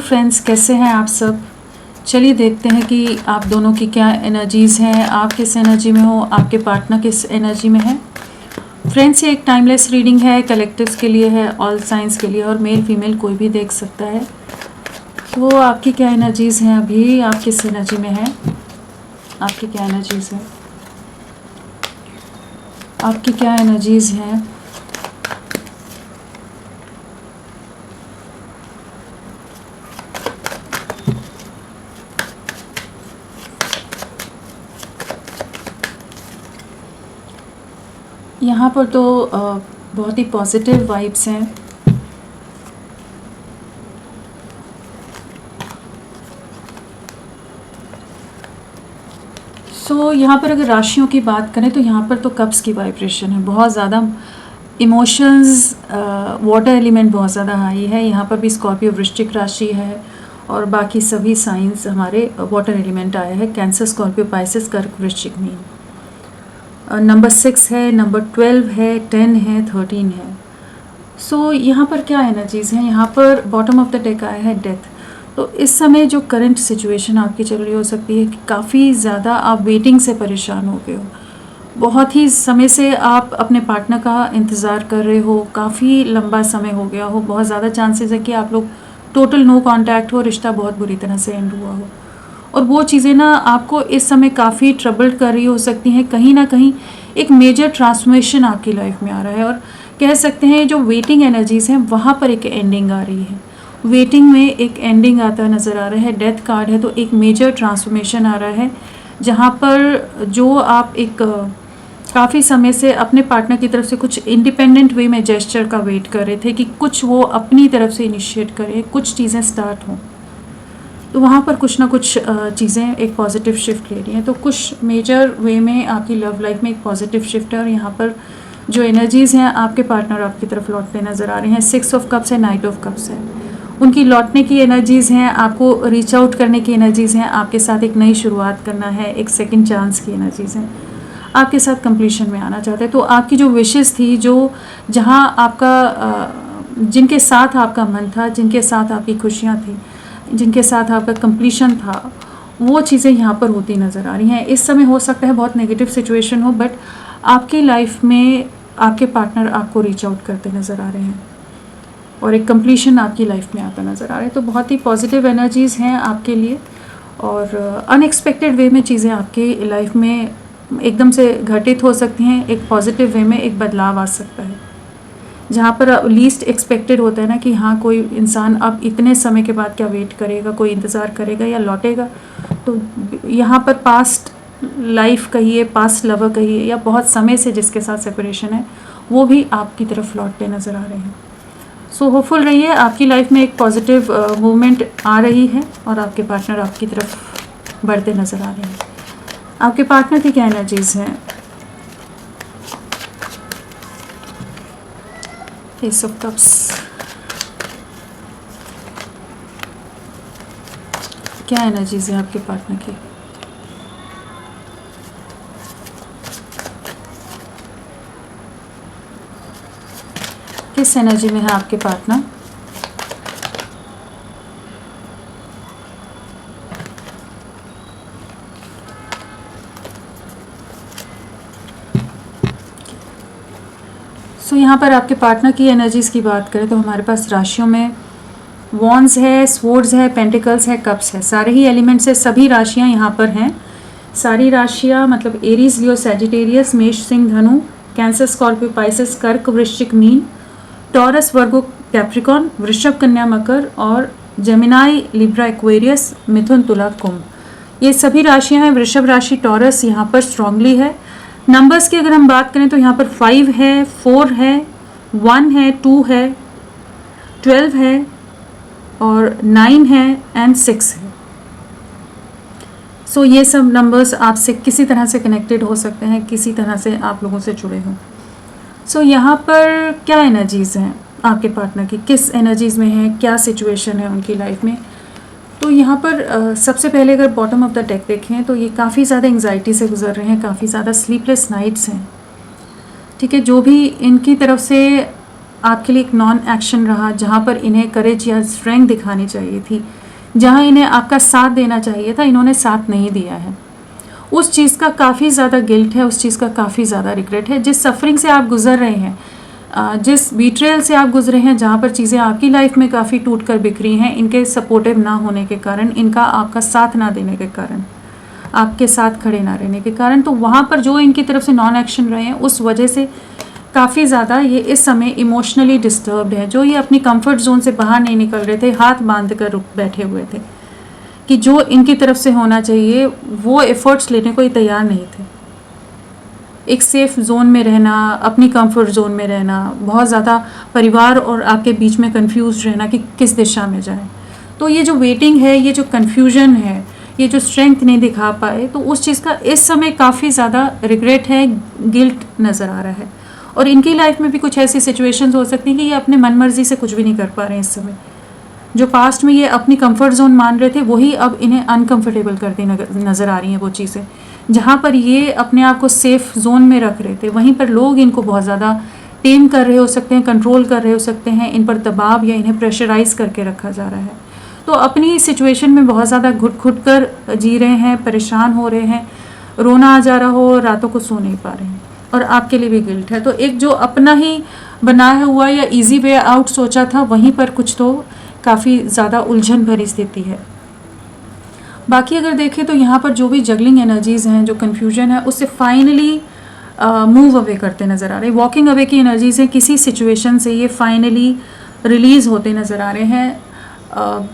Friends, कैसे हैं आप सब। चलिए देखते हैं कि आप दोनों की क्या एनर्जीज़ हैं, आप किस एनर्जी में हो, आपके पार्टनर किस एनर्जी में है। फ्रेंड्स, ये एक टाइमलेस रीडिंग है, कलेक्टिव्स के लिए है, ऑल साइंस के लिए, और मेल फीमेल कोई भी देख सकता है। तो आपकी क्या एनर्जीज़ हैं, अभी आप किस एनर्जी में हैं, आपकी क्या एनर्जीज़ हैं, आपकी क्या एनर्जीज़ हैं। यहाँ पर तो बहुत ही पॉजिटिव वाइब्स हैं। सो यहाँ पर अगर राशियों की बात करें तो यहाँ पर तो कप्स की वाइब्रेशन है, बहुत ज़्यादा इमोशंस, वाटर एलिमेंट बहुत ज़्यादा हाई है। यहाँ पर भी स्कॉर्पियो वृश्चिक राशि है और बाकी सभी साइंस हमारे वाटर एलिमेंट आए हैं। कैंसर, स्कॉर्पियो, पाइसेस, कर्क, वृश्चिक, मीन। नंबर 6 है, नंबर 12 है, 10 है, 13 है। सो यहाँ पर क्या एनर्जीज़ हैं, यहाँ पर बॉटम ऑफ द डेक आया है डेथ। तो इस समय जो करंट सिचुएशन आपकी चल रही हो सकती है कि काफ़ी ज़्यादा आप वेटिंग से परेशान हो गए हो, बहुत ही समय से आप अपने पार्टनर का इंतज़ार कर रहे हो, काफ़ी लंबा समय हो गया हो, बहुत ज़्यादा चांसेस है कि आप लोग टोटल नो कांटेक्ट हो, रिश्ता बहुत बुरी तरह से एंड हुआ हो। और वो चीज़ें ना आपको इस समय काफ़ी ट्रबल्ड कर रही हो सकती हैं। कहीं ना कहीं एक मेजर ट्रांसफॉर्मेशन आपकी लाइफ में आ रहा है और कह सकते हैं जो वेटिंग एनर्जीज़ हैं वहाँ पर एक एंडिंग आ रही है। वेटिंग में एक एंडिंग आता नज़र आ रहा है। डेथ कार्ड है तो एक मेजर ट्रांसफॉर्मेशन आ रहा है जहाँ पर जो आप एक काफ़ी समय से अपने पार्टनर की तरफ से कुछ इंडिपेंडेंट वे में जेस्चर का वेट कर रहे थे कि कुछ वो अपनी तरफ से इनिशिएट करें, कुछ चीज़ें स्टार्ट हों। तो वहाँ पर कुछ ना कुछ चीज़ें एक पॉजिटिव शिफ्ट ले रही हैं। तो कुछ मेजर वे में आपकी लव लाइफ में एक पॉजिटिव शिफ्ट है और यहाँ पर जो एनर्जीज़ हैं आपके पार्टनर आपकी तरफ लौटते नज़र आ रहे हैं। 6 ऑफ कप्स है, नाइट ऑफ कप्स है, उनकी लौटने की एनर्जीज़ हैं, आपको रीच आउट करने की एनर्जीज़ हैं, आपके साथ एक नई शुरुआत करना है, एक सेकंड चांस की एनर्जीज़ हैं, आपके साथ कंप्लीशन में आना चाहते हैं। तो आपकी जो विशेस थी, जो जहाँ आपका जिनके साथ आपका मन था, जिनके साथ आपकी खुशियाँ थी, जिनके साथ आपका कंप्लीशन था, वो चीज़ें यहाँ पर होती नज़र आ रही हैं। इस समय हो सकता है बहुत नेगेटिव सिचुएशन हो, बट आपकी लाइफ में आपके पार्टनर आपको रीच आउट करते नज़र आ रहे हैं और एक कंप्लीशन आपकी लाइफ में आता नज़र आ रहा है। तो बहुत ही पॉजिटिव एनर्जीज़ हैं आपके लिए और अनएक्सपेक्टेड वे में चीज़ें आपकी लाइफ में एकदम से घटित हो सकती हैं। एक पॉजिटिव वे में एक बदलाव आ सकता है जहाँ पर लीस्ट एक्सपेक्टेड होता है ना कि हाँ, कोई इंसान अब इतने समय के बाद क्या वेट करेगा, कोई इंतज़ार करेगा या लौटेगा। तो यहाँ पर पास्ट लाइफ कहिए, पास्ट लवर कहिए, या बहुत समय से जिसके साथ सेपरेशन है, वो भी आपकी तरफ लौटते नज़र आ रहे हैं। सो होपफुल रहिए, आपकी लाइफ में एक पॉजिटिव मूवमेंट आ रही है और आपके पार्टनर आपकी तरफ बढ़ते नज़र आ रहे हैं। आपके पार्टनर की क्या एनर्जीज़ हैं। एस ऑफ कप्स, क्या एनर्जीज़ है आपके पार्टनर की। किस एनर्जी में है आपके पार्टनर। सो यहाँ पर आपके पार्टनर की एनर्जीज़ की बात करें तो हमारे पास राशियों में वॉन्ड्स है, स्वॉर्ड्स है, पेंटिकल्स है, कप्स है, सारे ही एलिमेंट्स है। सभी राशियाँ यहाँ पर हैं। सारी राशियाँ मतलब एरीज, लियो, सैजिटेरियस, मेष, सिंह, धनु, कैंसर, स्कॉर्पियो, पाइसेस, कर्क, वृश्चिक, मीन, टॉरस, वर्गो, कैप्रिकॉन, वृषभ, कन्या, मकर और जेमिनाई, लिब्रा, एक्वेरियस, मिथुन, तुला, कुंभ, ये सभी राशियाँ हैं। वृषभ राशि, टॉरस यहाँ पर स्ट्रांगली है। नंबर्स की अगर हम बात करें तो यहाँ पर 5 है, 4 है, 1 है, 2 है, 12 है और 9 है एंड 6 है। सो ये सब नंबर्स आपसे किसी तरह से कनेक्टेड हो सकते हैं, किसी तरह से आप लोगों से जुड़े हों। सो यहाँ पर क्या एनर्जीज़ हैं आपके पार्टनर की, किस एनर्जीज़ में है, क्या सिचुएशन है उनकी लाइफ में। तो यहाँ पर सबसे पहले अगर बॉटम ऑफ द डेक देखें तो ये काफ़ी ज़्यादा एंग्जाइटी से गुजर रहे हैं, काफ़ी ज़्यादा स्लीपलेस नाइट्स हैं। ठीक है, जो भी इनकी तरफ से आपके लिए एक नॉन एक्शन रहा, जहाँ पर इन्हें करेज या स्ट्रेंथ दिखानी चाहिए थी, जहाँ इन्हें आपका साथ देना चाहिए था, इन्होंने साथ नहीं दिया है। उस चीज़ का काफ़ी ज़्यादा गिल्ट है, उस चीज़ का काफ़ी ज़्यादा रिग्रेट है। जिस सफरिंग से आप गुज़र रहे हैं, जिस बीट्रेयल से आप गुजरे हैं, जहाँ पर चीज़ें आपकी लाइफ में काफ़ी टूट कर बिखरी हैं, इनके सपोर्टिव ना होने के कारण, इनका आपका साथ ना देने के कारण, आपके साथ खड़े ना रहने के कारण, तो वहाँ पर जो इनकी तरफ से नॉन एक्शन रहे हैं, उस वजह से काफ़ी ज़्यादा ये इस समय इमोशनली डिस्टर्ब्ड है। जो ये अपनी कंफर्ट जोन से बाहर नहीं निकल रहे थे, हाथ बांध कर रुक बैठे हुए थे कि जो इनकी तरफ से होना चाहिए वो एफर्ट्स लेने को ये तैयार नहीं थे। एक सेफ़ जोन में रहना, अपनी कंफर्ट जोन में रहना, बहुत ज़्यादा परिवार और आपके बीच में कंफ्यूज रहना कि किस दिशा में जाएं। तो ये जो वेटिंग है, ये जो कन्फ्यूजन है, ये जो स्ट्रेंथ नहीं दिखा पाए, तो उस चीज़ का इस समय काफ़ी ज़्यादा रिग्रेट है, गिल्ट नज़र आ रहा है। और इनकी लाइफ में भी कुछ ऐसी सिचुएशंस हो सकती हैं कि ये अपने मन मर्जी से कुछ भी नहीं कर पा रहे हैं इस समय। जो पास्ट में ये अपनी कंफर्ट जोन मान रहे थे, वही अब इन्हें अनकंफर्टेबल करती नज़र आ रही हैं वो चीज़ें। जहाँ पर ये अपने आप को सेफ़ जोन में रख रहे थे, वहीं पर लोग इनको बहुत ज़्यादा टेम कर रहे हो सकते हैं, कंट्रोल कर रहे हो सकते हैं, इन पर दबाव या इन्हें प्रेशराइज़ करके रखा जा रहा है। तो अपनी सिचुएशन में बहुत ज़्यादा घुट कर जी रहे हैं, परेशान हो रहे हैं, रोना आ जा रहा हो, रातों को सो नहीं पा रहे हैं, और आपके लिए भी गिल्ट है। तो एक जो अपना ही बनाया हुआ या ईजी वे आउट सोचा था, वहीं पर कुछ तो काफ़ी ज़्यादा उलझन भरी स्थिति है। बाकी अगर देखें तो यहाँ पर जो भी जगलिंग एनर्जीज़ हैं, जो कन्फ्यूजन है, उससे फाइनली मूव अवे करते नज़र आ रहे हैं। वॉकिंग अवे की एनर्जीज़ हैं, किसी सिचुएशन से ये फाइनली रिलीज़ होते नज़र आ रहे हैं।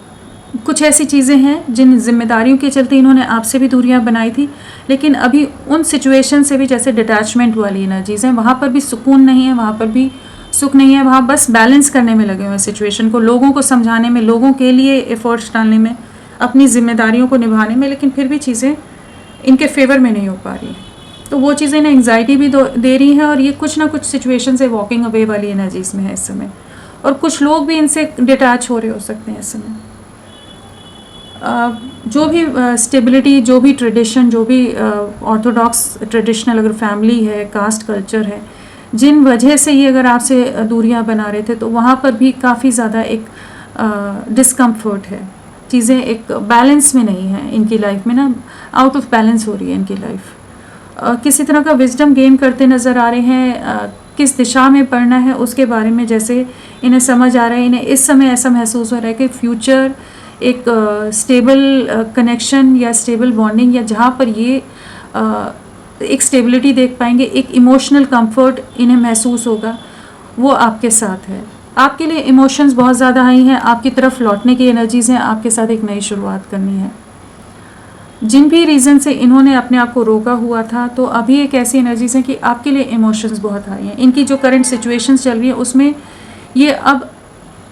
कुछ ऐसी चीज़ें हैं जिन जिम्मेदारियों के चलते इन्होंने आपसे भी दूरियां बनाई थी, लेकिन अभी उन सिचुएशन से भी, जैसे डिटैचमेंट वाली एनर्जीज़ हैं, वहाँ पर भी सुकून नहीं है, वहाँ पर भी सुख नहीं है। वहाँ बस बैलेंस करने में लगे हुए हैं सिचुएशन को, लोगों को समझाने में, लोगों के लिए एफर्ट्स डालने में, अपनी जिम्मेदारियों को निभाने में, लेकिन फिर भी चीज़ें इनके फेवर में नहीं हो पा रही हैं। तो वो चीज़ें इन्हें एंग्जाइटी भी दे रही हैं, और ये कुछ ना कुछ सिचुएशन से वॉकिंग अवे वाली एनर्जीज़ में है इस समय। और कुछ लोग भी इनसे डिटैच हो रहे हो सकते हैं इस समय। जो भी स्टेबिलिटी, जो भी ट्रेडिशन, जो भी ऑर्थोडॉक्स ट्रेडिशनल अगर फैमिली है, कास्ट कल्चर है, जिन वजह से ये अगर आपसे दूरियां बना रहे थे, तो वहाँ पर भी काफ़ी ज़्यादा एक डिस्कम्फर्ट है। चीज़ें एक बैलेंस में नहीं है इनकी लाइफ में ना, आउट ऑफ बैलेंस हो रही है इनकी लाइफ। किसी तरह का विजडम गेन करते नज़र आ रहे हैं, किस दिशा में पढ़ना है उसके बारे में जैसे इन्हें समझ आ रहा है। इन्हें इस समय ऐसा महसूस हो रहा है कि फ्यूचर एक स्टेबल कनेक्शन या स्टेबल बॉन्डिंग, या जहाँ पर ये एक स्टेबिलिटी देख पाएंगे, एक इमोशनल कंफर्ट इन्हें महसूस होगा, वो आपके साथ है। आपके लिए इमोशंस बहुत ज़्यादा हाई हैं, आपकी तरफ लौटने की एनर्जीज़ हैं, आपके साथ एक नई शुरुआत करनी है। जिन भी रीज़न से इन्होंने अपने आप को रोका हुआ था, तो अभी एक ऐसी एनर्जीज़ हैं कि आपके लिए इमोशंस बहुत हाई हैं। इनकी जो करंट सिचुएशंस चल रही है, उसमें ये अब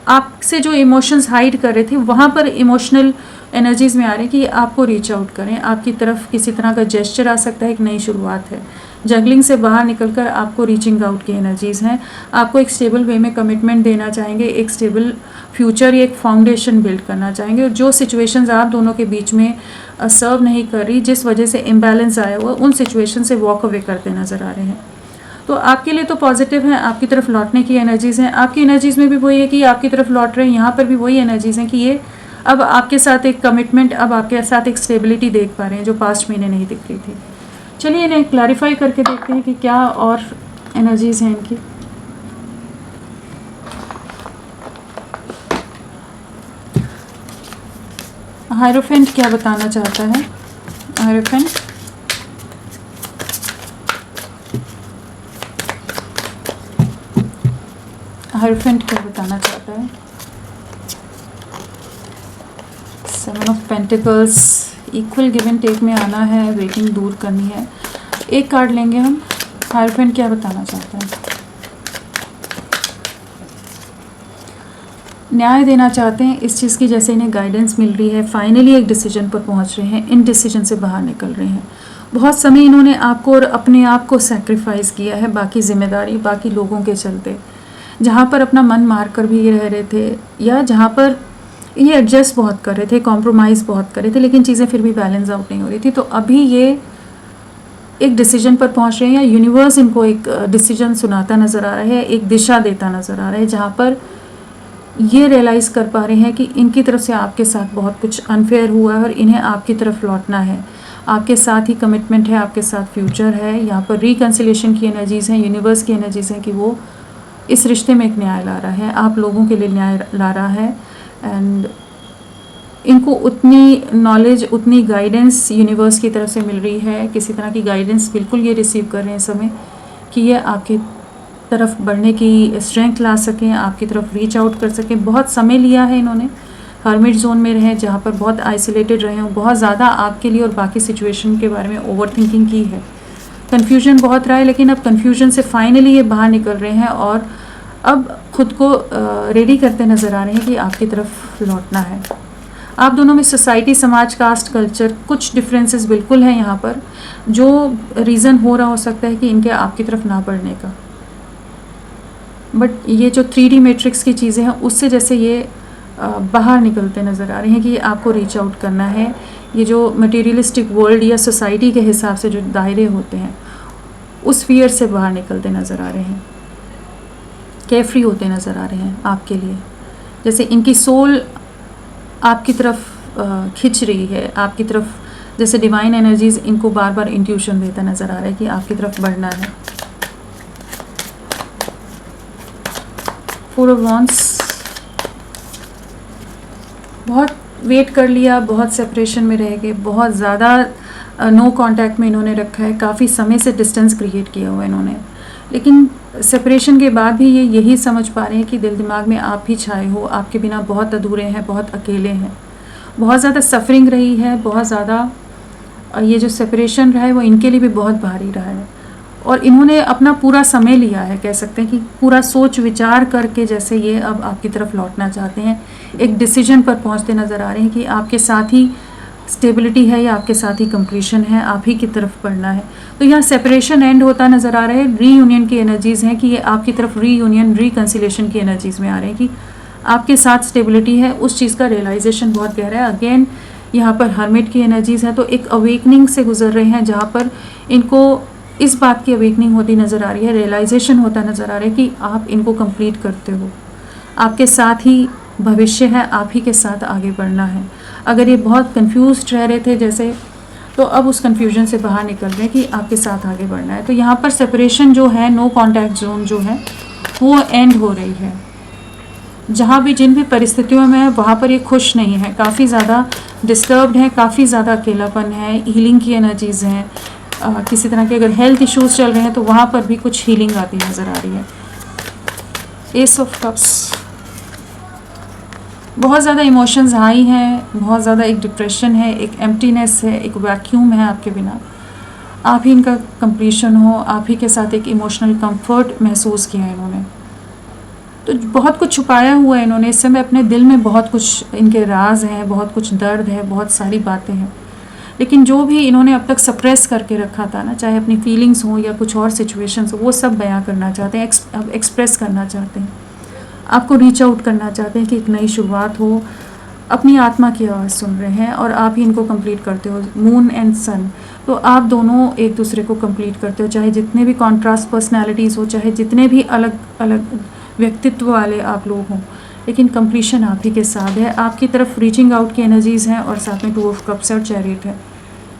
आपसे जो इमोशंस हाइड कर रहे थे, वहाँ पर इमोशनल एनर्जीज़ में आ रहे हैं कि आपको रीच आउट करें, आपकी तरफ किसी तरह का जेस्चर आ सकता है, एक नई शुरुआत है। जगलिंग से बाहर निकलकर आपको रीचिंग आउट की एनर्जीज़ हैं। आपको एक स्टेबल वे में कमिटमेंट देना चाहेंगे, एक स्टेबल फ्यूचर या एक फाउंडेशन बिल्ड करना चाहेंगे। और जो सिचुएशंस आप दोनों के बीच में सर्व नहीं कर रही, जिस वजह से इम्बैलेंस आया हुआ, उन सिचुएशन से वॉक अवे करते नज़र आ रहे हैं। तो आपके लिए तो पॉजिटिव है, आपकी तरफ लौटने की एनर्जीज़ हैं। आपकी एनर्जीज़ में भी वही है कि आपकी तरफ लौट रहे हैं, यहाँ पर भी वही एनर्जीज़ हैं कि ये अब आपके साथ एक कमिटमेंट, अब आपके साथ एक स्टेबिलिटी देख पा रहे हैं, जो पास्ट में इन्हें नहीं दिख रही थी। चलिए इन्हें क्लैरिफाई करके देखते हैं कि क्या और एनर्जीज़ हैं इनकी। हायरोफेंट क्या बताना चाहता है? हायरोफेंट क्या बताना चाहता है? 7 of pentacles, equal give and take में आना है, वेटिंग दूर करनी है। एक कार्ड लेंगे हम। हायरोफेंट क्या बताना चाहता है? न्याय देना चाहते हैं इस चीज़ की, जैसे इन्हें गाइडेंस मिल रही है, फाइनली एक डिसीजन पर पहुंच रहे हैं, इन डिसीजन से बाहर निकल रहे हैं। बहुत समय इन्होंने आपको और अपने आप को सैक्रिफाइस किया है, बाकी जिम्मेदारी, बाकी लोगों के चलते, जहाँ पर अपना मन मार कर भी रह रहे थे, या जहाँ पर ये एडजस्ट बहुत कर रहे थे, कॉम्प्रोमाइज़ बहुत कर रहे थे, लेकिन चीज़ें फिर भी बैलेंस आउट नहीं हो रही थी। तो अभी ये एक डिसीजन पर पहुंच रहे हैं, या यूनिवर्स इनको एक डिसीजन सुनाता नज़र आ रहा है, एक दिशा देता नज़र आ रहा है, जहाँ पर ये रियलाइज़ कर पा रहे हैं कि इनकी तरफ से आपके साथ बहुत कुछ अनफेयर हुआ है और इन्हें आपकी तरफ लौटना है। आपके साथ ही कमिटमेंट है, आपके साथ फ्यूचर है। यहाँ पर रिकन्सिलेशन की एनर्जीज़ हैं, यूनिवर्स की एनर्जीज़ हैं कि वो इस रिश्ते में एक न्याय ला रहा है, आप लोगों के लिए न्याय ला रहा है। एंड इनको उतनी नॉलेज, उतनी गाइडेंस यूनिवर्स की तरफ से मिल रही है, किसी तरह की गाइडेंस बिल्कुल ये रिसीव कर रहे हैं इस समय, कि ये आपकी तरफ बढ़ने की स्ट्रेंथ ला सकें, आपकी तरफ रीच आउट कर सकें। बहुत समय लिया है इन्होंने, हर्मिट जोन में रहे, जहाँ पर बहुत आइसोलेटेड रहे हों, बहुत ज़्यादा आपके लिए और बाकी सिचुएशन के बारे में ओवर थिंकिंग की है, कन्फ्यूजन बहुत रहा है, लेकिन अब कन्फ्यूजन से फाइनली ये बाहर निकल रहे हैं और अब खुद को रेडी करते नज़र आ रहे हैं कि आपकी तरफ लौटना है। आप दोनों में सोसाइटी, समाज, कास्ट, कल्चर, कुछ डिफरेंसेस बिल्कुल हैं यहाँ पर, जो रीज़न हो रहा हो सकता है कि इनके आपकी तरफ ना बढ़ने का। बट ये जो 3D मैट्रिक्स की चीज़ें हैं, उससे जैसे ये बाहर निकलते नज़र आ रहे हैं कि आपको रीच आउट करना है। ये जो मटेरियलिस्टिक वर्ल्ड या सोसाइटी के हिसाब से जो दायरे होते हैं, उस फियर से बाहर निकलते नज़र आ रहे हैं, केयरफ्री होते नज़र आ रहे हैं आपके लिए। जैसे इनकी सोल आपकी तरफ खिंच रही है, आपकी तरफ, जैसे डिवाइन एनर्जीज इनको बार बार इंट्यूशन देता नज़र आ रहा है कि आपकी तरफ बढ़ना है। 4 ऑफ वांड्स, बहुत वेट कर लिया, बहुत सेपरेशन में रह गए, बहुत ज़्यादा नो कांटेक्ट में इन्होंने रखा है, काफ़ी समय से डिस्टेंस क्रिएट किया हुआ इन्होंने, लेकिन सेपरेशन के बाद भी ये यही समझ पा रहे हैं कि दिल दिमाग में आप ही छाए हो, आपके बिना बहुत अधूरे हैं, बहुत अकेले हैं, बहुत ज़्यादा सफरिंग रही है, बहुत ज़्यादा ये जो सेपरेशन रहा है वो इनके लिए भी बहुत भारी रहा है। और इन्होंने अपना पूरा समय लिया है, कह सकते हैं कि पूरा सोच विचार करके जैसे ये अब आपकी तरफ लौटना चाहते हैं, एक डिसीजन पर पहुंचते नज़र आ रहे हैं कि आपके साथ ही स्टेबिलिटी है या आपके साथ ही कंप्लीशन है, आप ही की तरफ बढ़ना है। तो यहाँ सेपरेशन एंड होता नज़र आ रहा है, रीयूनियन की एनर्जीज़ हैं कि ये आपकी तरफ रीयूनियन, रिकन्सिलेशन की एनर्जीज़ में आ रहे हैं कि आपके साथ स्टेबिलिटी है, उस चीज़ का रियलाइजेशन बहुत गहरा है। अगेन यहाँ पर हर्मिट की एनर्जीज़ है, तो एक अवेकनिंग से गुजर रहे हैं, जहाँ पर इनको इस बात की अवेकनिंग होती नज़र आ रही है, रियलाइजेशन होता नज़र आ रहा है कि आप इनको कंप्लीट करते हो, आपके साथ ही भविष्य है, आप ही के साथ आगे बढ़ना है। अगर ये बहुत कंफ्यूज्ड रह रहे थे जैसे, तो अब उस कंफ्यूजन से बाहर निकल रहे हैं कि आपके साथ आगे बढ़ना है। तो यहाँ पर सेपरेशन जो है, नो कांटेक्ट जोन जो है, वो एंड हो रही है। जहाँ भी जिन भी परिस्थितियों में है, वहाँ पर ये खुश नहीं है, काफ़ी ज़्यादा डिस्टर्ब्ड है, काफ़ी ज़्यादा अकेलापन है, हीलिंग की एनर्जीज़ हैं। किसी तरह के अगर हेल्थ इश्यूज चल रहे हैं तो वहाँ पर भी कुछ हीलिंग आती नज़र आ रही है। एस ऑफ कप्स, बहुत ज़्यादा इमोशंस हाई हैं, बहुत ज़्यादा एक डिप्रेशन है, एक एम्प्टीनेस है, एक वैक्यूम है आपके बिना। आप ही इनका कंप्लीशन हो, आप ही के साथ एक इमोशनल कंफर्ट महसूस किया है इन्होंने। तो बहुत कुछ छुपाया हुआ है इन्होंने इस समय, अपने दिल में बहुत कुछ इनके राज हैं, बहुत कुछ दर्द है, बहुत सारी बातें हैं, लेकिन जो भी इन्होंने अब तक सप्रेस करके रखा था ना, चाहे अपनी फीलिंग्स हो या कुछ और सिचुएशंस हो, वो सब बयां करना चाहते हैं, अब एक्सप्रेस करना चाहते हैं, आपको रीच आउट करना चाहते हैं कि एक नई शुरुआत हो। अपनी आत्मा की आवाज़ सुन रहे हैं और आप ही इनको कंप्लीट करते हो, मून एंड सन। तो आप दोनों एक दूसरे को कंप्लीट करते हो, चाहे जितने भी कॉन्ट्रास्ट पर्सनैलिटीज़ हो, चाहे जितने भी अलग अलग व्यक्तित्व वाले आप लोग हों, लेकिन कंप्लीशन आप ही के साथ है। आपकी तरफ रीचिंग आउट की एनर्जीज़ हैं और साथ में 2 ऑफ कप्स और चैरियट है।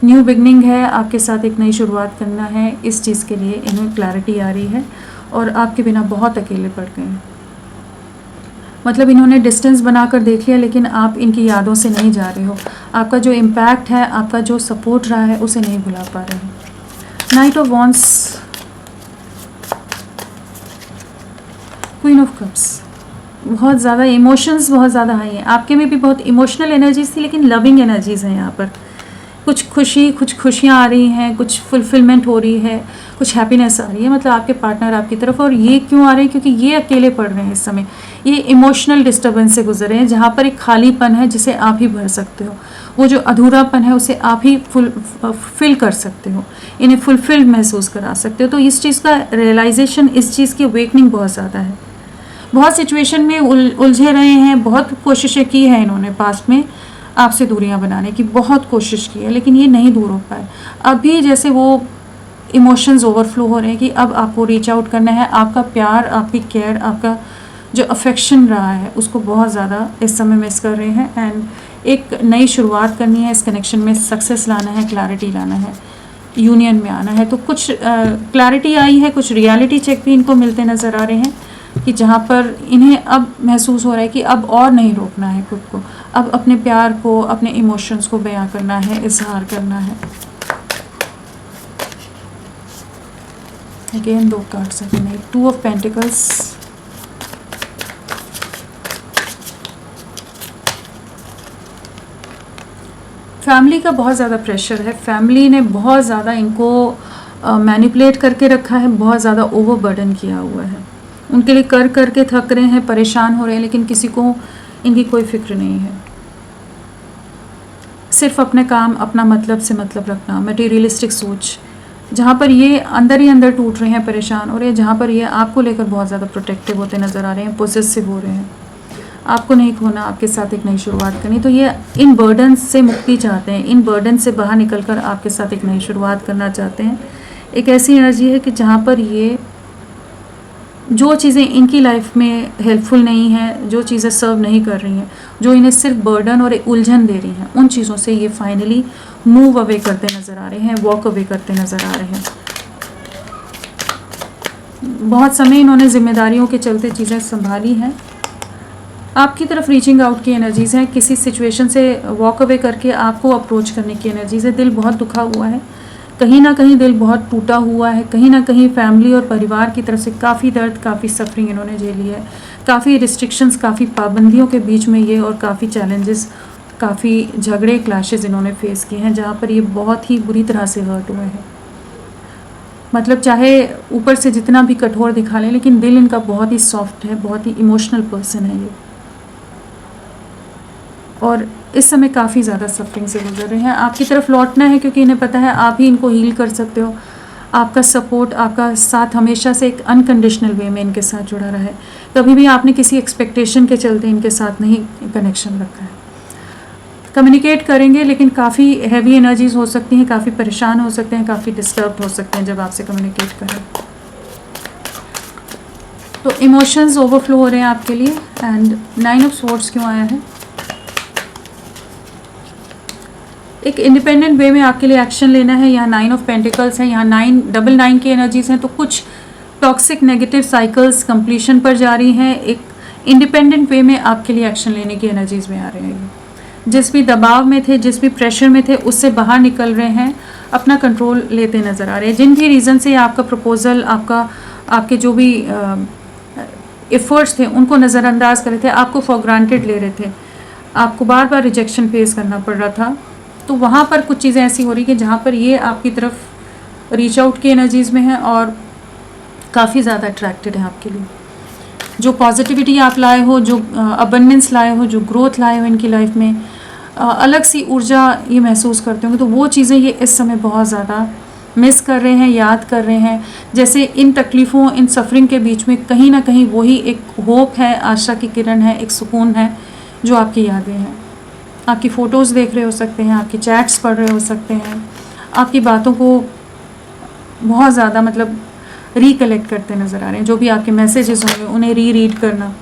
न्यू बिगनिंग है, आपके साथ एक नई शुरुआत करना है, इस चीज़ के लिए इन्हें क्लैरिटी आ रही है और आपके बिना बहुत अकेले पड़ गए हैं। मतलब इन्होंने डिस्टेंस बनाकर देख लिया, लेकिन आप इनकी यादों से नहीं जा रहे हो, आपका जो इम्पैक्ट है, आपका जो सपोर्ट रहा है, उसे नहीं भुला पा रहे हैं। Night of wands, queen of cups, बहुत ज़्यादा इमोशंस बहुत ज़्यादा हाई हैं, आपके में भी बहुत इमोशनल एनर्जीज थी, लेकिन लविंग एनर्जीज़ हैं यहाँ पर। कुछ खुशियाँ आ रही हैं, कुछ फुलफिलमेंट हो रही है, कुछ हैप्पीनेस आ रही है, मतलब आपके पार्टनर आपकी तरफ। और ये क्यों आ रहे हैं? क्योंकि ये अकेले पड़ रहे हैं इस समय, ये इमोशनल डिस्टर्बेंस से गुजर रहे हैं, जहाँ पर एक खालीपन है जिसे आप ही भर सकते हो, वो जो अधूरापन है उसे आप ही फिल कर सकते हो, इन्हें फुलफिल्ड महसूस करा सकते हो। तो इस चीज़ का रियलाइजेशन, इस चीज़ की अवेकनिंग बहुत ज़्यादा है। बहुत सिचुएशन में उलझे रहे हैं, बहुत कोशिशें की हैं इन्होंने पास्ट में आपसे दूरियां बनाने की, बहुत कोशिश की है, लेकिन ये नहीं दूर हो पाए। अभी जैसे वो इमोशंस ओवरफ्लो हो रहे हैं कि अब आपको रीच आउट करना है, आपका प्यार, आपकी केयर, आपका जो अफेक्शन रहा है उसको बहुत ज़्यादा इस समय मिस कर रहे हैं। एंड एक नई शुरुआत करनी है, इस कनेक्शन में सक्सेस लाना है, क्लैरिटी लाना है, यूनियन में आना है। तो कुछ क्लैरिटी आई है, कुछ रियलिटी चेक भी इनको मिलते नज़र आ रहे हैं कि जहाँ पर इन्हें अब महसूस हो रहा है कि अब और नहीं रोकना है खुद को, अब अपने प्यार को, अपने इमोशंस को बयां करना है, इजहार करना है। अगेन 2 कार्ड्स हैं, नहीं, 2 ऑफ पेंटिकल्स, फैमिली का बहुत ज़्यादा प्रेशर है, फैमिली ने बहुत ज़्यादा इनको मैनिपुलेट करके रखा है, बहुत ज़्यादा ओवरबर्डन किया हुआ है, उनके लिए कर कर के थक रहे हैं, परेशान हो रहे हैं, लेकिन किसी को इनकी कोई फिक्र नहीं है। सिर्फ अपने काम, अपना मतलब से मतलब रखना, मटेरियलिस्टिक सोच, जहाँ पर ये अंदर ही अंदर टूट रहे हैं, परेशान हो रहे हैं, जहाँ पर ये आपको लेकर बहुत ज़्यादा प्रोटेक्टिव होते नज़र आ रहे हैं, पोसेसिव हो रहे हैं, आपको नहीं खोना, आपके साथ एक नई शुरुआत करनी। तो ये इन बर्डन से मुक्ति चाहते हैं, इन बर्डन से बाहर निकलकर आपके साथ एक नई शुरुआत करना चाहते हैं। एक ऐसी एनर्जी है कि जहाँ पर ये जो चीज़ें इनकी लाइफ में हेल्पफुल नहीं हैं, जो चीज़ें सर्व नहीं कर रही हैं, जो इन्हें सिर्फ बर्डन और उलझन दे रही हैं, उन चीज़ों से ये फाइनली मूव अवे करते नज़र आ रहे हैं, वॉक अवे करते नज़र आ रहे हैं। बहुत समय इन्होंने जिम्मेदारियों के चलते चीज़ें संभाली हैं, आपकी तरफ रीचिंग आउट की एनर्जीज़ हैं, किसी सिचुएशन से वॉक अवे करके आपको अप्रोच करने की एनर्जीज़ है। दिल बहुत दुखा हुआ है, कहीं ना कहीं दिल बहुत टूटा हुआ है, कहीं ना कहीं फैमिली और परिवार की तरफ से काफ़ी दर्द, काफ़ी सफरिंग इन्होंने झेली है, काफ़ी रिस्ट्रिक्शंस, काफ़ी पाबंदियों के बीच में ये, और काफ़ी चैलेंजेस, काफ़ी झगड़े, क्लैशेस इन्होंने फेस किए हैं, जहाँ पर ये बहुत ही बुरी तरह से हर्ट हुए हैं। मतलब चाहे ऊपर से जितना भी कठोर दिखा लें, लेकिन दिल इनका बहुत ही सॉफ्ट है, बहुत ही इमोशनल पर्सन है ये, और इस समय काफ़ी ज़्यादा सफरिंग से गुजर रहे हैं। आपकी तरफ लौटना है क्योंकि इन्हें पता है आप ही इनको हील कर सकते हो, आपका सपोर्ट, आपका साथ हमेशा से एक अनकंडीशनल वे में इनके साथ जुड़ा रहा है, कभी भी आपने किसी एक्सपेक्टेशन के चलते इनके साथ नहीं कनेक्शन रखा है। कम्युनिकेट करेंगे, लेकिन काफ़ी हैवी एनर्जीज हो सकती हैं, काफ़ी परेशान हो सकते हैं, काफ़ी डिस्टर्ब हो सकते हैं जब आपसे कम्युनिकेट करें। तो इमोशंस ओवरफ्लो हो रहे हैं आपके लिए। एंड 9 ऑफ स्वॉर्ड्स क्यों आया है? एक इंडिपेंडेंट वे में आपके लिए एक्शन लेना है। यहाँ 9 ऑफ पेंटिकल्स है, यहाँ 9 की एनर्जीज हैं, तो कुछ टॉक्सिक नेगेटिव साइकिल्स कंप्लीशन पर जा रही हैं। एक इंडिपेंडेंट वे में आपके लिए एक्शन लेने की एनर्जीज में आ रहे हैं। जिस भी दबाव में थे, जिस भी प्रेशर में थे, उससे बाहर निकल रहे हैं, अपना कंट्रोल लेते नज़र आ रहे हैं। जिन भी रीज़न से आपका प्रपोजल, आपके जो भी एफर्ट्स थे उनको नज़रअंदाज कर रहे थे, आपको फॉर ग्रांटेड ले रहे थे, आपको बार बार रिजेक्शन फेस करना पड़ रहा था, तो वहाँ पर कुछ चीज़ें ऐसी हो रही कि जहाँ पर ये आपकी तरफ रीच आउट की एनर्जीज़ में है और काफ़ी ज़्यादा अट्रैक्टेड है आपके लिए। जो पॉजिटिविटी आप लाए हो, जो अबंडेंस लाए हो, जो ग्रोथ लाए हो इनकी लाइफ में, अलग सी ऊर्जा ये महसूस करते होंगे, तो वो चीज़ें ये इस समय बहुत ज़्यादा मिस कर रहे हैं, याद कर रहे हैं। जैसे इन तकलीफ़ों, इन सफरिंग के बीच में कहीं ना कहीं वही एक होप है, आशा की किरण है, एक सुकून है जो आपकी यादें हैं। आपकी फ़ोटोज़ देख रहे हो सकते हैं, आपकी चैट्स पढ़ रहे हो सकते हैं, आपकी बातों को बहुत ज़्यादा मतलब रिकलेक्ट करते नज़र आ रहे हैं। जो भी आपके मैसेजेस होंगे उन्हें रीड करना,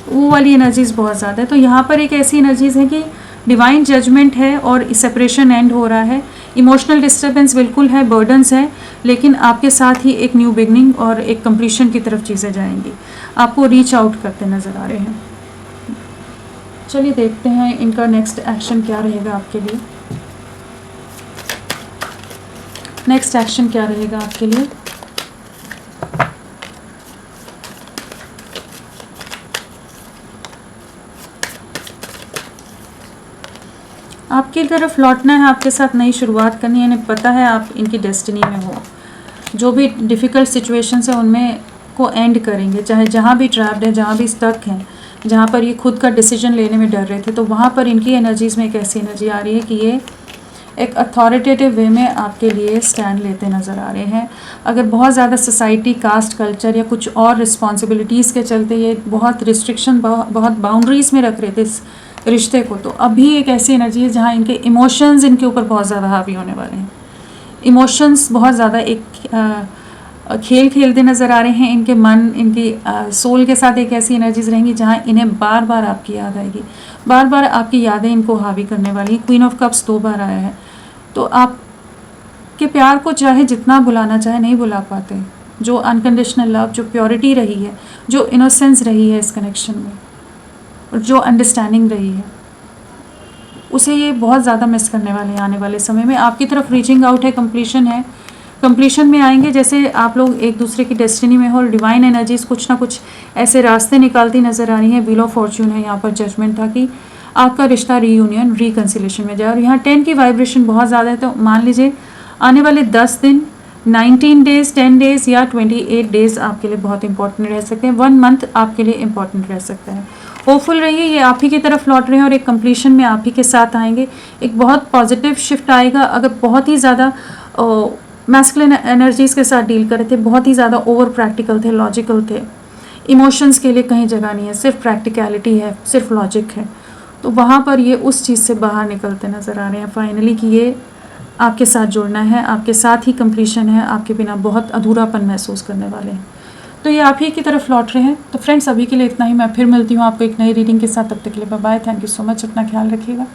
वो वाली एनर्जीज़ बहुत ज़्यादा है। तो यहाँ पर एक ऐसी एनर्जीज़ है कि डिवाइन जजमेंट है और सेपरेशन एंड हो रहा है। इमोशनल डिस्टर्बेंस बिल्कुल है, बर्डन्स है, लेकिन आपके साथ ही एक न्यू बिगनिंग और एक कंप्लीशन की तरफ चीज़ें जाएंगी। आपको रीच आउट करते नज़र आ रहे हैं। चलिए देखते हैं इनका नेक्स्ट एक्शन क्या रहेगा आपके लिए। नेक्स्ट एक्शन क्या रहेगा आपके लिए? आपकी तरफ लौटना है, आपके साथ नई शुरुआत करनी है। इन्हें पता है आप इनकी डेस्टिनी में हो, जो भी डिफ़िकल्ट सिचुएशंस हैं उनमें को एंड करेंगे, चाहे जहाँ भी ट्रैप्ड है, जहाँ भी स्टक हैं, जहाँ पर ये खुद का डिसीजन लेने में डर रहे थे, तो वहाँ पर इनकी एनर्जीज़ में एक ऐसी एनर्जी आ रही है कि ये एक अथॉरिटेटिव वे में आपके लिए स्टैंड लेते नज़र आ रहे हैं। अगर बहुत ज़्यादा सोसाइटी, कास्ट, कल्चर या कुछ और रिस्पॉन्सिबिलिटीज़ के चलते ये बहुत रिस्ट्रिक्शन, बहुत बाउंड्रीज़ में रख रहे थे इस रिश्ते को, तो अभी एक ऐसी एनर्जी है जहाँ इनके इमोशंस इनके ऊपर बहुत ज़्यादा हावी होने वाले हैं। इमोशंस बहुत ज़्यादा एक खेल खेलते नज़र आ रहे हैं। इनके मन, इनकी सोल के साथ एक ऐसी एनर्जीज रहेंगी जहाँ इन्हें बार बार आपकी याद आएगी, बार बार आपकी यादें इनको हावी करने वाली हैं। क्वीन ऑफ कप्स 2 बार आया है, तो आप के प्यार को चाहे जितना बुलाना चाहे नहीं बुला पाते। जो अनकंडीशनल लव, जो प्योरिटी रही है, जो इनोसेंस रही है इस कनेक्शन में, और जो अंडरस्टैंडिंग रही है, उसे ये बहुत ज़्यादा मिस करने वाले हैं आने वाले समय में। आपकी तरफ रीचिंग आउट है, कंप्लीशन है, कंप्लीशन में आएंगे। जैसे आप लोग एक दूसरे की डेस्टिनी में हो, और डिवाइन एनर्जीज कुछ ना कुछ ऐसे रास्ते निकालती नज़र आ रही हैं। व्हील ऑफ फॉर्च्यून है, यहाँ पर जजमेंट था कि आपका रिश्ता रीयूनियन, रिकन्सिलेशन में जाए। और यहाँ 10 की वाइब्रेशन बहुत ज़्यादा है, तो मान लीजिए आने वाले 10 दिन, 19 डेज़, 10 डेज़ या 28 डेज़ आपके लिए बहुत इंपॉर्टेंट रह सकते हैं। 1 मंथ आपके लिए इंपॉर्टेंट रह सकता है। होपफुल रहिए, ये आप ही की तरफ लौट रहे हैं और एक कंप्लीशन में आप ही के साथ आएंगे। एक बहुत पॉजिटिव शिफ्ट आएगा। अगर बहुत ही ज़्यादा मैस्कुलिन एनर्जीज़ के साथ डील कर रहे थे, बहुत ही ज़्यादा ओवर प्रैक्टिकल थे, लॉजिकल थे, इमोशंस के लिए कहीं जगह नहीं है, सिर्फ प्रैक्टिकलिटी है, सिर्फ लॉजिक है, तो वहाँ पर ये उस चीज़ से बाहर निकलते नज़र आ रहे हैं फाइनली कि ये आपके साथ जुड़ना है, आपके साथ ही कंप्लीशन है, आपके बिना बहुत अधूरापन महसूस करने वाले हैं। तो ये आप ही की तरफ लौट रहे हैं। तो फ्रेंड्स, अभी के लिए इतना ही। मैं फिर मिलती हूँ आपको एक नई रीडिंग के साथ। तब तक के लिए bye bye. Thank you so much. अपना ख्याल रखिएगा।